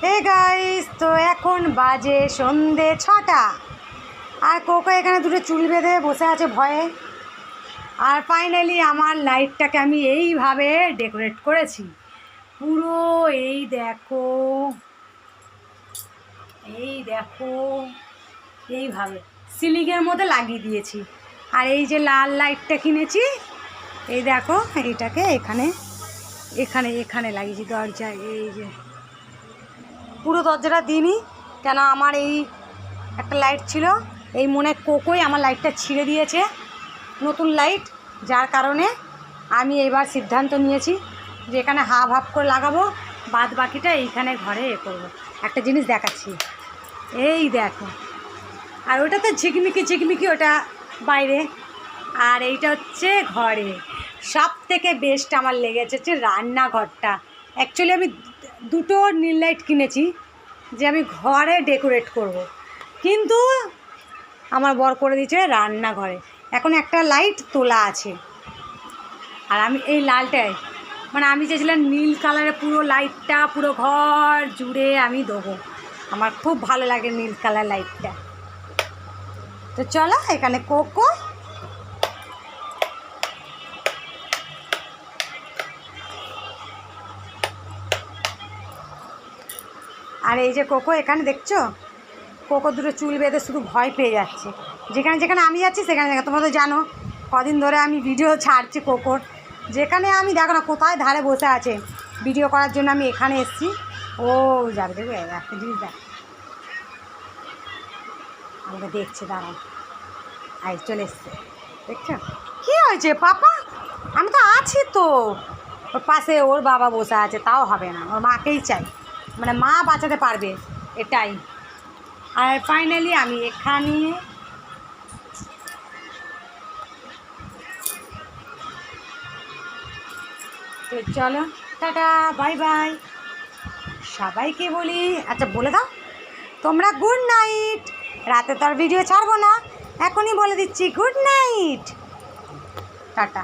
Hey guys, তো এখন বাজে সন্ধে 6টা আর কোকো এখানে দুটো চুল বেঁধে বসে আছে ভয়ে। আর ফাইনালি আমার লাইটটাকে আমি এইভাবে ডেকোরেট করেছি পুরো। এই দেখো, এই দেখো, এইভাবে সিলিংয়ের মধ্যে লাগিয়ে দিয়েছি। আর এই যে লাল লাইটটা কিনেছি, এই দেখো এইটাকে এখানে এখানে এখানে লাগিয়েছি দরজায়। এই যে পুরো দরজাটা দিইনি কেন, আমার এই একটা লাইট ছিল, এই মনে কোকোই আমার লাইটটা ছিঁড়ে দিয়েছে নতুন লাইট, যার কারণে আমি এবার সিদ্ধান্ত নিয়েছি যে এখানে হাফ হাফ করে লাগাবো, বাদ বাকিটা এইখানে ঘরে করবো। একটা জিনিস দেখাচ্ছি, এই দেখো। আর ওটা তো ঝিকমিকি ঝিকমিকি, ওটা বাইরে, আর এইটা হচ্ছে ঘরে। সব থেকে বেস্ট আমার লেগেছে হচ্ছে রান্নাঘরটা। অ্যাকচুয়ালি আমি দুটো নীল লাইট কিনেছি যে আমি ঘরে ডেকোরেট করব, কিন্তু আমার বর করে দিয়েছে রান্নাঘরে। এখন একটা লাইট তোলা আছে, আর আমি এই লালটাই মানে আমি চেয়েছিলাম নীল কালারের পুরো লাইটটা পুরো ঘর জুড়ে আমি দেবো। আমার খুব ভালো লাগে নীল কালার লাইটটা। তো চলো, এখানে কোকো আর এই যে কোকো এখানে দেখছো, কোকো দুটো চুল বেঁধে শুধু ভয় পেয়ে যাচ্ছে। যেখানে যেখানে আমি যাচ্ছি সেখানে তোমরা তো জানো কদিন ধরে আমি ভিডিও ছাড়ছি কোকোর, যেখানে আমি দেখো না কোথায় ধারে বসে আছে ভিডিও করার জন্য। আমি এখানে এসেছি, ও যাবে দেখবে একটা জিনিস দেখ, আমাকে দেখছে, দাঁড়াও, আই চলে এসছে, দেখছো কী হয়েছে পাপা? আমি তো আছি তো। ওর পাশে ওর বাবা বসে আছে, তাও হবে না, ওর মাকেই চাই, মানে মা বাঁচাতে পারবে এটাই। আর ফাইনালি আমি এখানে তো চলো, টাটা, বাই বাই সবাইকে বলি। আচ্ছা বলে দাও তোমরা গুড নাইট। রাতে তো আর ভিডিও ছাড়বো না, এখনই বলে দিচ্ছি গুড নাইট, টাটা।